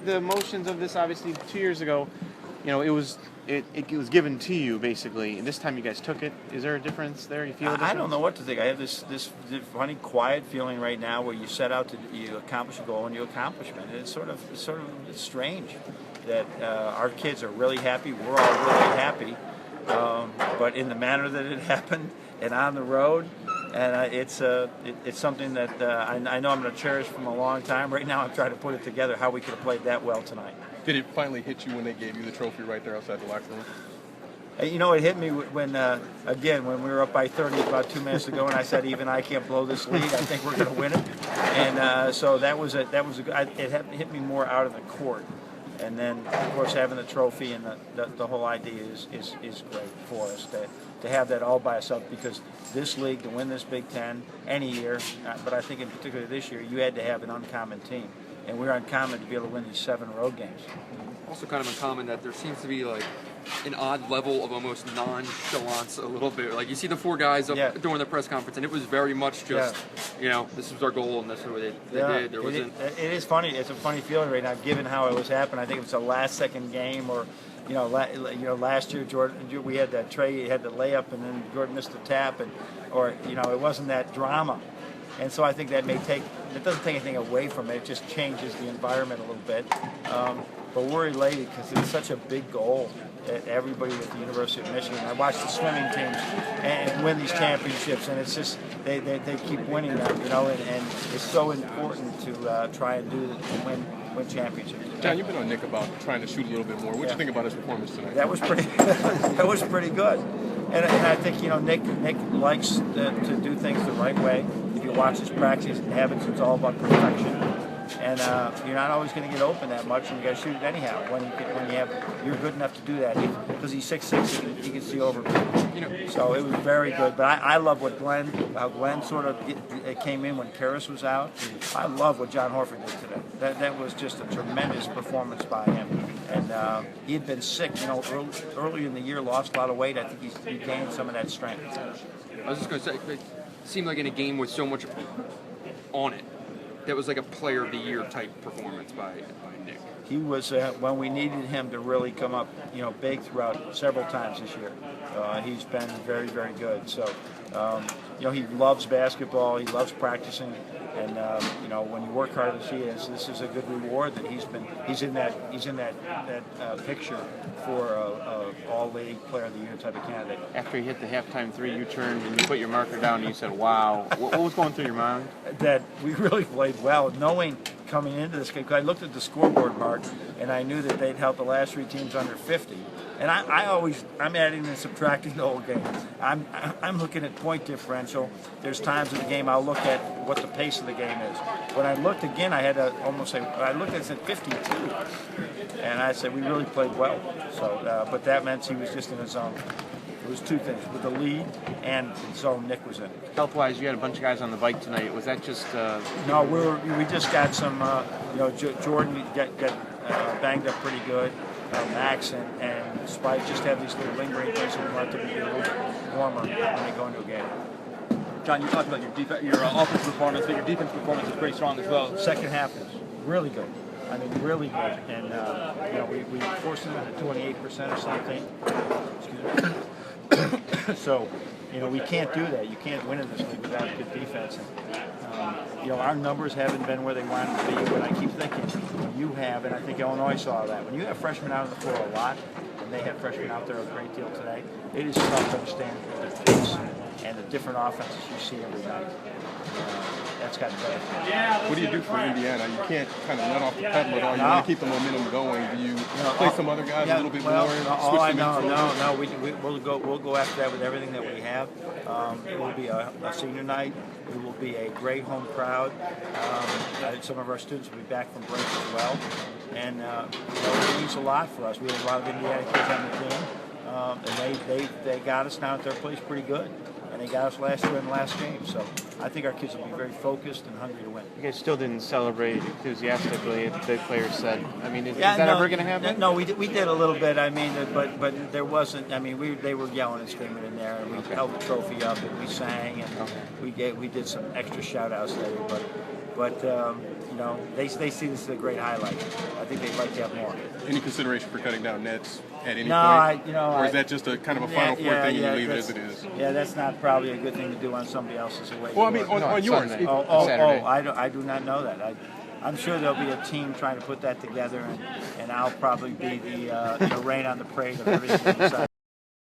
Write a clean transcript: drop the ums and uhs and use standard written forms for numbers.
the emotions of this. Obviously, 2 years ago, it was given to you basically, and this time you guys took it. Is there a difference there? You feel a difference? I don't know what to think. I have this funny, quiet feeling right now where you set out to you accomplish a goal and you accomplish it. And it's strange that our kids are really happy. We're all really happy, but in the manner that it happened and on the road. And it's something that I know I'm going to cherish from a long time. Right now, I'm trying to put it together how we could have played that well tonight. Did it finally hit you when they gave you the trophy right there outside the locker room? It hit me when we were up by 30 about 2 minutes ago, and I said, even I can't blow this lead. I think we're going to win it. And so that was it hit me more out of the court. And then, of course, having the trophy and the whole idea is great for us to have that all by itself, because this league, to win this Big Ten any year, but I think in particular this year, you had to have an uncommon team. And we're uncommon to be able to win these 7 road games. Also kind of uncommon that there seems to be like an odd level of almost nonchalance a little bit. Like you see the 4 guys up during the press conference, and it was very much just, this was our goal, and that's what they did. It is funny. It's a funny feeling right now, given how it was happening. I think it was a last-second game, or last year Jordan, we had that Trey had the layup, and then Jordan missed the tap, it wasn't that drama. And so I think it doesn't take anything away from it. It just changes the environment a little bit. But we're elated because it's such a big goal that everybody at the University of Michigan. I watch the swimming teams and win these championships, and it's just they keep winning them, and it's so important to try and win championships. John, you've been on Nick about trying to shoot a little bit more. What do you think about his performance tonight? That was pretty good. And I think Nick likes to do things the right way. If you watch his practice habits, it's all about perfection. And you're not always going to get open that much, and you got to shoot it anyhow. You're good enough to do that because he's 6'6", he can see over people. So it was very good. But I love how Glenn sort of came in when Karras was out. I love what John Horford did today. That was just a tremendous performance by him. And he had been sick, early in the year, lost a lot of weight. I think he gained some of that strength. I was just going to say, it seemed like in a game with so much on it, that was like a player of the year type performance by Nick. He was when we needed him to really come up, big throughout several times this year. He's been very, very good. So, he loves basketball. He loves practicing, and when you work hard as he is, this is a good reward that he's in that picture for all league player of the year type of candidate. After he hit the halftime 3, you turned and you put your marker down and you said, "Wow." What was going through your mind? That we really played well, knowing coming into this game, because I looked at the scoreboard, Mark, and I knew that they'd held the last 3 teams under 50. And I'm adding and subtracting the whole game. I'm looking at point differential. There's times in the game I'll look at what the pace of the game is. When I looked again, I had to almost say, I looked at it at 52. And I said, we really played well. So, but that meant he was just in his zone. It was 2 things, with the lead and the zone Nick was in. Health-wise, you had a bunch of guys on the bike tonight. Was that just... No, we just got some, Jordan got banged up pretty good. Max and Spike just have these little lingering things that we want them to be a little bit warmer when they go into a game. John, you talked about your offensive performance, but your defense performance is pretty strong as well. Second half is really good. I mean, really good. And, we forced them to 28% or something. Excuse me. So, we can't do that. You can't win in this league without good defense. And, our numbers haven't been where they wanted to be, but I keep thinking you have, and I think Illinois saw that. When you have freshmen out on the floor a lot, and they have freshmen out there a great deal today, it is tough to understand the pace and the different offenses you see every night. That's got to be better. What do you do for Indiana? You can't kind of let off the pedal at all. You want to keep the momentum going. Do you play some other guys a little bit more? We'll go after that with everything that we have. It will be a senior night. It will be a great home crowd. Some of our students will be back from break as well. And it means a lot for us. We have a lot of Indiana kids on the team. And they got us down at their place pretty good. And they got us last year in the last game. So I think our kids will be very focused and hungry to win. You guys still didn't celebrate enthusiastically, the players said. I mean, is that ever going to happen? No, we did a little bit. I mean, but there wasn't. I mean, they were yelling and screaming in there, and we held the trophy up, and we sang, and we did some extra shout-outs later. But they see this as a great highlight. I think they have more. Any consideration for cutting down nets at any No, point? Or is that just a kind of a Final Four thing and you leave it as it is? Yeah, that's not probably a good thing to do on somebody else's away. Well, I mean, court. on yours. Sunday. Oh, Saturday. I do not know that. I'm sure there'll be a team trying to put that together, and I'll probably be the rain on the parade of everything.